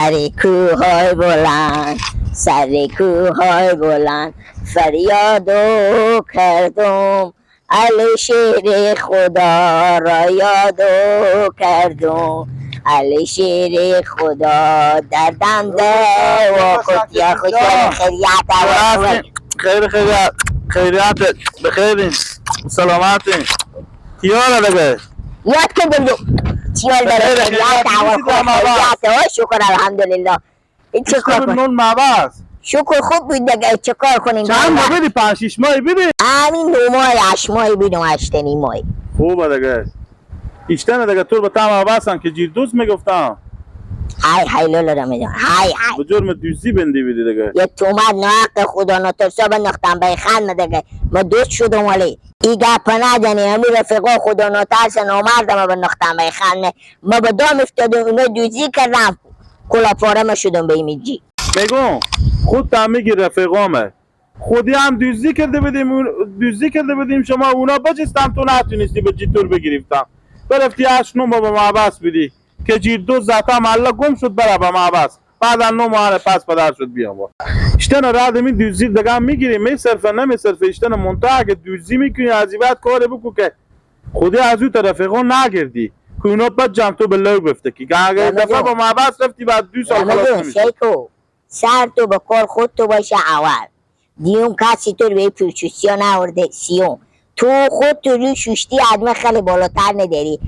سر کوههای بلند، سر کوههای بلند فریادو کردم، علی شیر خدا را یادو کردم، علی شیر خدا دردنده و خودیا خودیا خیریت خیریت بخیرین سلامتین تیاره دیگه یاد کردم چیال داره خیریت و خیریت و شکر الحمدلله. این چه کار کنیم؟ نون ماباز شکر خوب بود دیگه. چه کار کنیم؟ چند ماه بیدی؟ 5-6 ماه بیدی؟ همین 9 ماه 8 ماه بیدیم 8 ماه. خوبه دیگه ایشتنه دیگه تو به تام آباسن که جیر دوست میگفتم های لولا رمضان های به جرم دوستی بندی بیدی دیگه یه تومد ناقه خدا نترسا بندختم به خان دیگه ما دوست شدم ولی ای گپ ندنی همی رفقا خدا نترسا نامردم بندختم به خان ما به دام افتادم اونا دوزی کردم کلا پاره ما شدم به ایمیجی میگم خود تا میگی رفقامه خودی هم دوزی کرده بدیم شما اونا بچستم تو نتونستی به جیتور بگریفتم برفتی 8-9 ماه به معبس بیدی که جیر دو زتا محله گم شد برا به معبس بعد 9 ماه پس پدر شد بیام با اشتن راد می دوزی دیگه میگیری می صرفه نمیصرفه اشتن منتها اگه دوزی میکنی عزیبت کار بکو که خودی از اون رفقا نگردی که اونا بعد جمع تو به لو بفته که اگه دفعه با معبس رفتی بعد 2 سال خلاص نمیشه سر تو به کار خود تو باشه اول دیون کسی تو رو به پرچوسیا نورده سیون تو خود تو روی شوشتی عدمه خیلی بالاتر نداری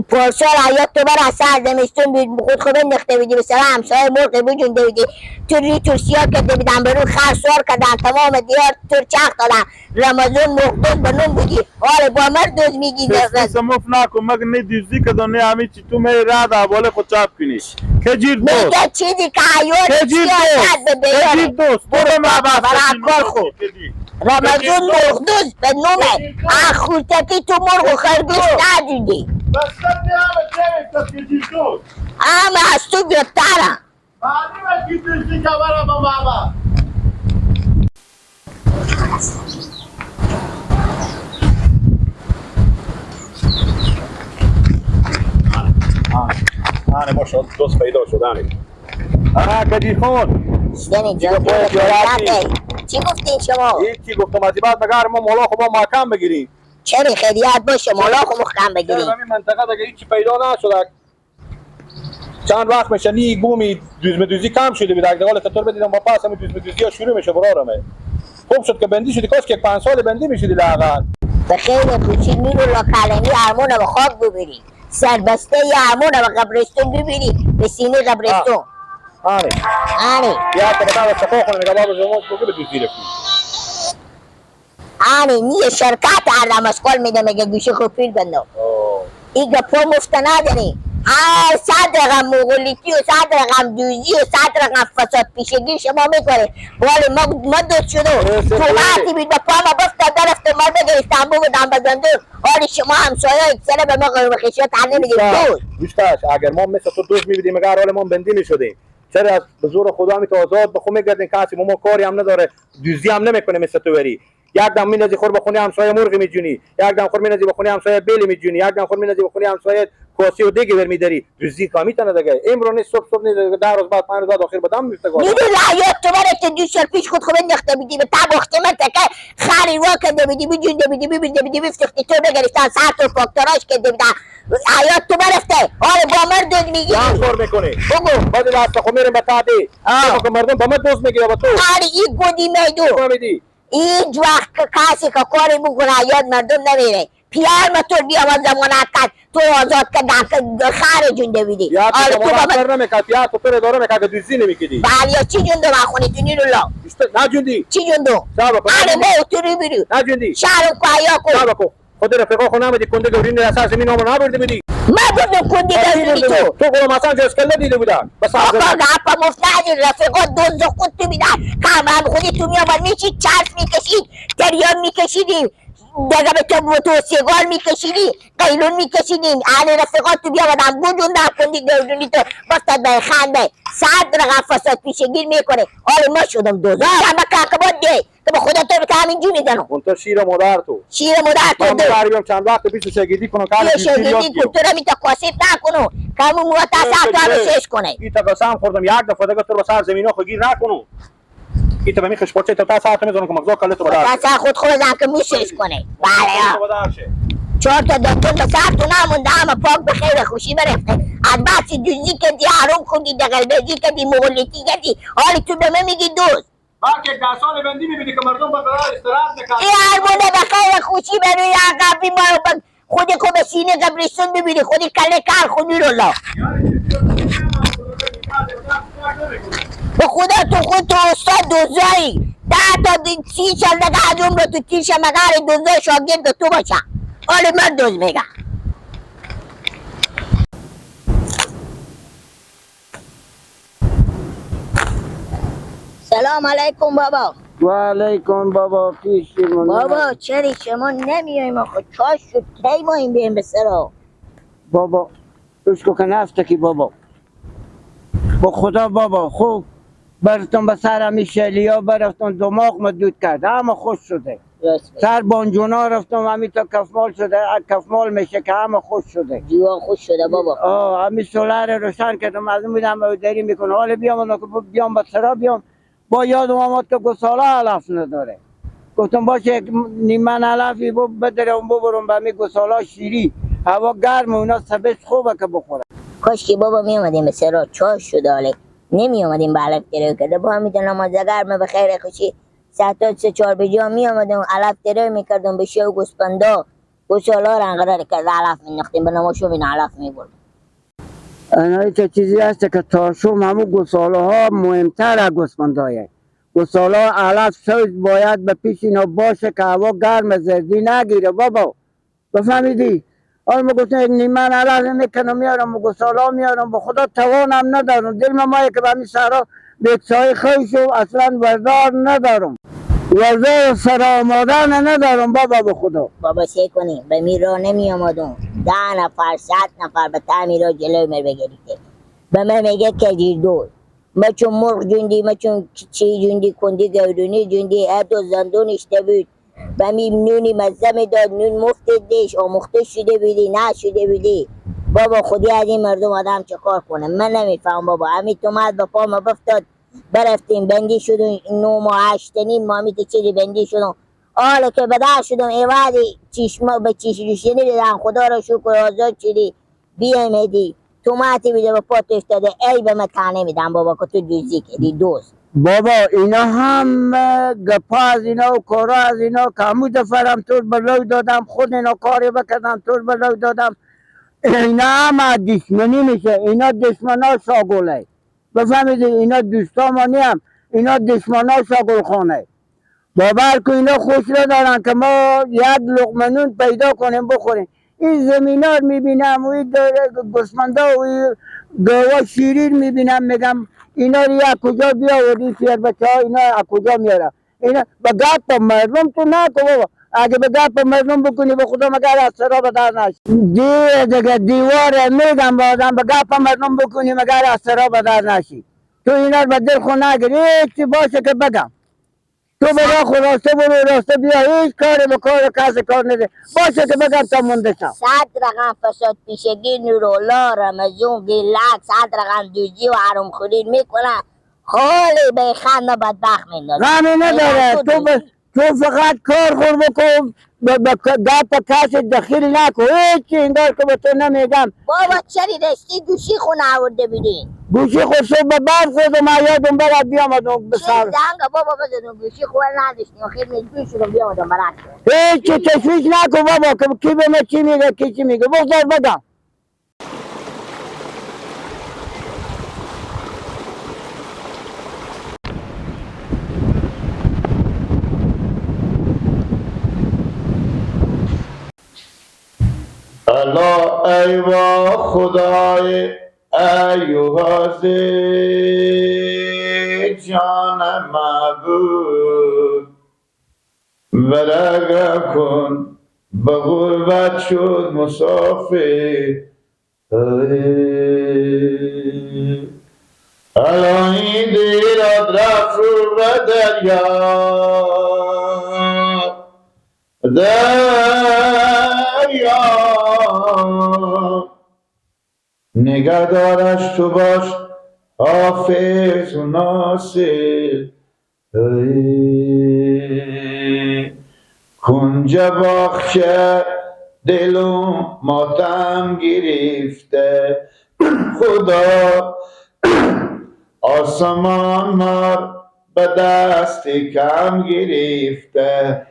پارسال حیات تو بر از سر زمستون خود خوب انداخته بیدی مثلا همسایه مرغ بجونده بیدی تو روی ترسیا کرده بیدن برون خرسوار کردن تمام دیار تر چخ دادن رمضان مخدوز بنون بودی حال با مردوز میگی دست مف نکن مگه نه دوزی کدن نه همین چی تو می راد حواله خود چاپ کنی که جیر دوست میگه چیزی که حیات که جیر دوست برو معبس کار خوب رمضان مخدوز به نومه اخورتکی تو مرغ و خرگوش ندیدی بستن همه که جیر دوست همه از تو گرفترم معلومه که دوستی که برا با معبس ما شد دوست پیدا شدنی کجی خون شدنی جان چی گفتین شما؟ هیچی گفتم از بعد مگر ما مولا خب ما محکم بگیریم چرا خیریت باشه مولا خب محکم بگیریم همین منطقه دیگه هیچی پیدا نشده چند وقت میشه نی بومی دوزی کم شده بود اگه حالت طور بدیدم با پاس همین دوزی ها شروع میشه برارمه خوب شد که بندی شدی کاش که 5 سال بندی میشدی لاغر به خیر پوچی میرو لا کلمی ارمونه به خاک ببری سربسته ارمونه به قبرستون ببری به سینه قبرستون آره یا تو بتا صفا کنه نگاه بابا زموت بگو به دوزی رفتی نیه شرکت عرم اسکول میده میگه گوشه خوب پیل بندم این گپا مفت نداری 100 رقم مغولیتی و 100 رقم دوزی و 100 رقم فساد پیشگی شما میکنه ولی ما دوست شده تو وقتی بید با ما گفت درفت ما بگه استانبول بودم بزنده حالی شما همسایه اکسره به ما قرم خیشیت هر نمیدیم دوست دوستاش اگر ما مثل تو دوست میبیدیم اگر حال ما بندی میشدیم چرا از بزرگ خدا می تو آزاد بخو میگردین کسی ما کاری هم نداره دوزی هم نمیکنه مثل تو بری یک دم مینازی خور بخونی همسایه مرغ میجونی یک دم خور مینازی بخونی همسایه بیل میجونی یک دم خور مینازی بخونی همسایه کاسی و دیگه ور میداری دوزی کامی تنه دیگه امروز صبح نیست 10 روز بعد 5 روز بعد آخر بدم میفتگاه میدونی حیات تو برات 2 سال پیش خود خوب انداخته بیدی به تباخته من تکه خری وا کرده بیدی بجونده بیدی ببینده بیدی بفتختی تو بگرستان ساعت و فاکتراش کرده بیدن حیات تو برفته آره با مردود میگی جان کار میکنی بگو بعد دست خو میرم بتا دی که مردم با من دوست میگیره با تو آره این گودی میدو این وقت کسی که کاری بکنه حیات مردم نمیره پیار ما تو بیا و زمانت کن تو آزاد کن خر جونده بیدی یا تو با من نمیکرد یا تو پر داره میکرد دوزی نمیکردی بله چی جونده بخونی تو نیرو لا نه جوندی چی جوندو آره ما تو رو بیرو نه جوندی شهر کو کو خود رفقا خو نمیدی کنده گورین اساس می نامو نبرده بدی ما بودم کنده گورین تو گلو مثلا جس کله دیده بودن بس آقا گپا مفتادی رفقا دوز خود تو میدن کامران خودی تو میامد میشید چرس میکشید تریان میکشیدیم دیگه به تو سیگار میکشیدی قیلون میکشیدیم اهل رفقات تو بیامدن بودون در کندی گردونی تو بستد به خنده 100 رقم فساد پیشگیر میکنه آره ما شدم دوزا همه کاکبات دی که به خدا تو رو که همینجور میزنم. اون تو شیر مادر تو. شیر مادر تو من دو. بریم چند وقت پیش شگیدی کنم کار یه پیشی یاد شگیدی گیرم. کن تو رو میتا کاسیف نکنو که همون موقع تسه تو همه شش کنه. ایتا قسم خوردم یک دفعه دیگه تو رو سر زمین ها خگیر نکنو. ایتا به می خشپاچه تا ساعت میزنم که مغزا کله تو بدار. تسه خود خودم که موشش کنه. بله بدار شه. 4 تا دکتر به سر تو نمونده همه پاک به خیر خوشی برفته. از بحث دوزی که دی حروم خوندی دقلبزی که دی مغلطی که دی حالی تو به من میگی دوست. که 10 سال بندی میبینی که مردم به قرار استراحت نکنن. این هرمونه به خیر خوشی بروی عقبی ما خودی که به سینه قبرستون ببینی خودی کله کار خودی رو لا به خدا تو خود تو استاد دوزایی 10 تا 30 سال نگه از عمر تو تیش مقر دوزای شاگرد تو باشم حالی من دوز میگم. سلام علیکم بابا. و علیکم بابا پیشی من. بابا چرا شما نمیاییم آخه چاش شد کی ما این بیم بسرا بابا اشکو که نفته کی بابا با خدا بابا خوب برفتم به سر همی شلیا برفتم دماغ ما دود کرده همه خوش شده سر بانجونا رفتم همی تا کفمال شده کفمال میشه که همه خوش شده جیوان خوش شده بابا. همی سولر روشن کردم از اون بودم داری میکنه حالا بیام به سرا بیام با یادم آمد که گساله علف نداره گفتم باشه نیمن علفی بدرم ببرم به همی گساله شیری هوا گرم اونا سبز خوبه که بخورم. کاش که بابا می اومدیم به سرا چاش شده حاله نمی اومدیم به علف گره کرده با همی نماز گرم به خیر خوشی ساعت 3-4 بجا می اومدیم علف گره میکردم به شو گسپندا گساله رنگ قرار کرده علف می نختیم به نماشو بین علف می بردیم. اینایی که چیزی هست که تاشوم همون گساله ها مهمتر از گسپندایه گساله ها علف سوز باید به پیش اینا باشه که هوا گرم زردی نگیره بابا بفهمیدی؟ حالا ما گفتم نیمن علف میکنم میارم و گساله ها میارم با خدا توانم ندارم دل مایه که به همین سرها بیکسای خیشو اصلا وردار ندارم وردار سر آمادن ندارم بابا به خدا. بابا چه کنیم به میرا نمی آمدم 10 نفر 100 نفر به تعمیر را جلوی مر بگریده به من میگه کجیر دور ما چون مرغ جوندی ما چون چی جوندی کندی گودونی جوندی عبد و زندون اشته بود و می نونی مزه میداد نون مفت دیش آموخته شده بیدی نه شده بیدی بابا خودی از این مردم آدم چه کار کنه من نمیفهم بابا همین تومت به پا ما بفتاد برفتیم بندی شدیم 9 ماه 8 نیم ما همی چیزی بندی شدم حالا که بدر شدم ایوادی چشما به چیش روشنی دیدم خدا را شکر آزاد شدی بیامیدی تومتی بیده به پات افتاده ای به من تنه میدم بابا که تو دوزی کردی دوست. بابا اینا هم گپا از اینا و کارا از اینا که همون دفرم تور بلوی دادم خود اینا کاری بکردم تور بلوی دادم اینا هم دشمنی میشه اینا دشمنا شاگله بفهمیدی اینا دوستا ما نیم اینا دشمنا شاگل خانه باور که اینا خوش ندارن که ما یک لقمه نون پیدا کنیم بخوریم این زمینار میبینم و این گسمنده و این گوا شیرین میبینم میگم اینا رو از کجا بیاوردی فیر بچه ها اینا از کجا میارم اینا به گپ مردم تو نکن بابا اگه به گپ مردم بکنی به خدا مگر از سرا بدر نشی دیگه دیوار میگم با آدم به گپ مردم بکنی مگر از سرا بدر نشی تو اینا رو به دل خود نگیری هیچی باشه که بگم تو برا خود راسته برو راسته بیا هیچ کاری به کار کسی کار نده باشه که بگم تا مونده شم 100 رقم فساد پیشگی نورولا رمزون گیلک 100 رقم دوزی و حرام خوری میکنن خالی به خنده بدبخت میندازن غمی نداره تو فقط کار خور بکن به گپ کسی دخیل نکن هیچی انگار که به تو نمیگم بابا چری رشتی گوشی خونه آورده بیدین گوشی خوشو به بر خودم یادم برد بیامدم چه بسر زنگا بابا بزنم گوشی خواه نداشتیم خیلی مجبور شدم بیامدم برد هیچی تشویش نکن بابا که کی به من چی میگه کی چی میگه بگذار بگم الا ای با خدای ایوهازی جان معبود ورگه کن به غربت شد مسافر الان این دیراد رفت رو به دریا دریا نگهدارش تو باش حافظ و ناصر کنج باغچه دلم ماتم گرفته خدا آسمان مار به دست کم گرفته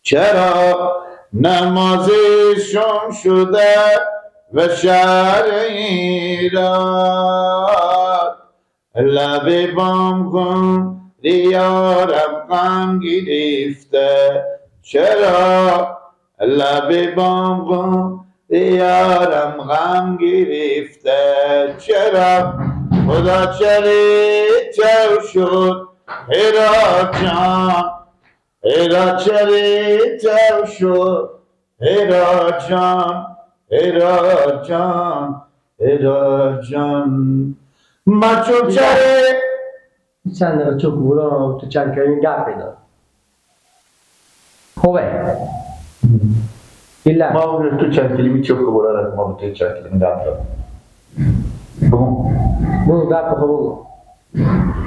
چرا نمازشم شده و شهر ایران لب بام کن دیارم غم گرفته چرا لب بام کن دیارم غم گرفته چرا خدا چریتو شد هرا جان هرا چریتو شد هرا جان هرا جان هرا جان مچو چره چند دقیقه چوک برو تو چند کلمه گپ پیدا خوبه ایلا ما تو چند کلمه چوک برو ما تو چند کلمه گپ دارم بگو گپ بخور بگو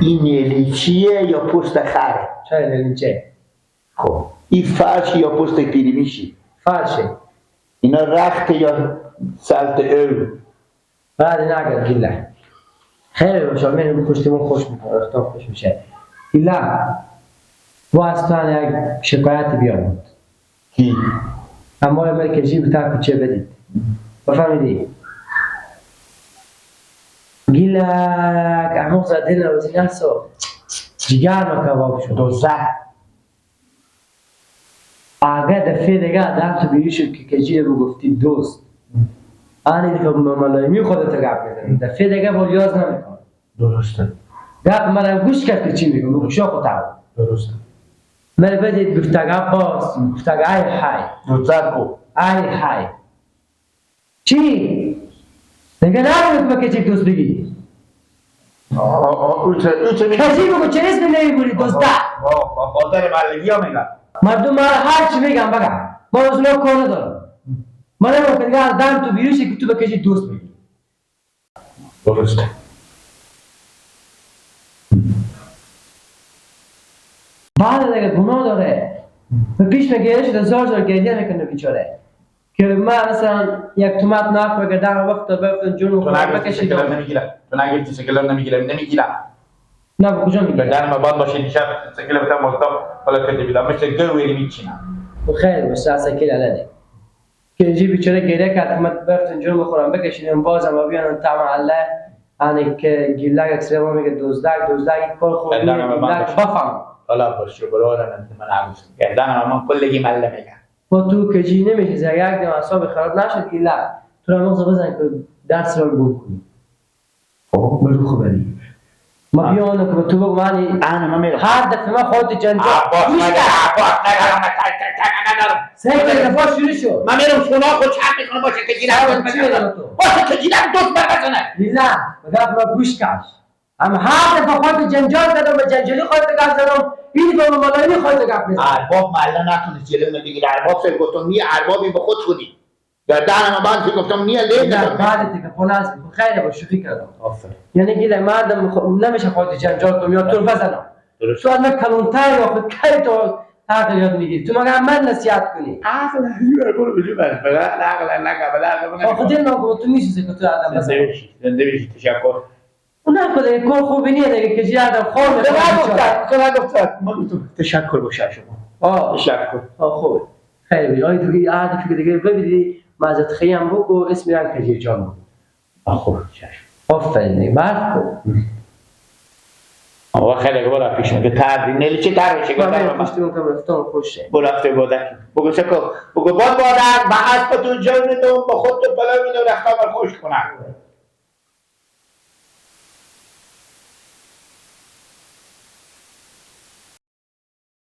این نیلیچیه یا پست خره چای نلیچه خب این فرش یا پست پیریمیشی فرشه اینا رخت یا سلط او بعد نگرد گیلا خیلی روشا منو پشتمون خوش میکنه اختار خوش میشه گیلا با از تو یک شکایت بیارمد کی؟ اما مرکزی بتا کچه بدید بفهمیدی؟ گیلا احمق زده نوزی نسو جگر ما کباب شد دوزه آگه دفعه دیگه آدم تو بیری شد که کجی رو گفتی دوست آنی دیگه ملایمی خودت گپ میزنی دفعه دیگه بالیاز نمیکنه درسته گپ مرا گوش کرد که چی میگم گوشا خودم درسته مرا بدید گفتگاه باز گفتگاه ای های دوزه کو ای های چی؟ دیگه نمیگم که کجی دوست بگی کجی بگو چه اسم نمیبوری دوست ده خاطر ملگی ها میگم مردم مرا هر چی میگم بگم ما از اونا کار ندارم من نمیگم که دیگه آدم تو بیروشی که تو به کسی دوست بگی درسته بعد دیگه گناه داره و پیش میگیره شده زار گریه میکنه بیچاره که من مثلا یک تومت نفت بگردم وقت تا بفتن جون و خورم بکشید تو نگیرتی سکلر نمیگیرم نه با کجا میگیره در ما باد باشه دیشب سکلر بودم مستم حالا کردی بیدم مثل گویری میچینم خیر باشه از سکیل علده که جی بیچاره گریه کرد که من بفتن جون بخورم بکشیدم بازم و بیانم تا محله آنی که گیلک اکسره ما میگه دوزدک یک کار خوبیه گیلک بفهم حالا باشه برادرم من عروس گردن من کلگی مله میگم با تو کجی نمیشه زیر یک دم اعصاب خراب نشد گیلک تو را مغز بزن که درس رو گم کنی خب برو خبری ما بیانو که تو بگو معنی انا میرم هر دفعه ما خودت جنجال عباس نگرم سه دفعه شروع شد من میرم سونا خود چند میکنم باشه که گیرم باشه که گیرم دوست برزنه نه بگم ما گوش کش اما هر دفعه خودت جنجال کردم و جنجالی خودت گفت زدم این دفعه ملایمی خودت گفت بزن ارباب مله نتونست جلو بگیره ارباب سر گفتم نیه اربابی به خود خودی گردن ما بعد گفتم نیه لیل نه بعد دیگه خونه از خیلی با شوخی کردم آفرین یعنی گیله مردم نمیشه خودت جنجال کنم یا تو بزنم درست تو از کلونتر یا خود کی تو عقل یاد میگیری تو مگر من نصیحت کنی عقل برو بجو بر فقط عقل نگه آخه دل نگو تو میشی که تو آدم بزن زنده بشی تشکر اون نکنه کار خوبی نیه دیگه که جی آدم خور نگفتن ما گفتم تشکر باشه شما تشکر خوبه خیلی بی آی دیگه عهد فکر دیگه ببینی مازت خیام بگو اسم رنگ کجی جان بگو خوب چشم آفرین دیگه مرد کن آقا خیلی برو پیش که تر نیلی چه تر بشه من پشتمون که رفتم خوشه برو رفته بادک بگو سکو بگو باد بادک با اسب تو جون تو با خود تو پلو اینو رختامر خوش کنم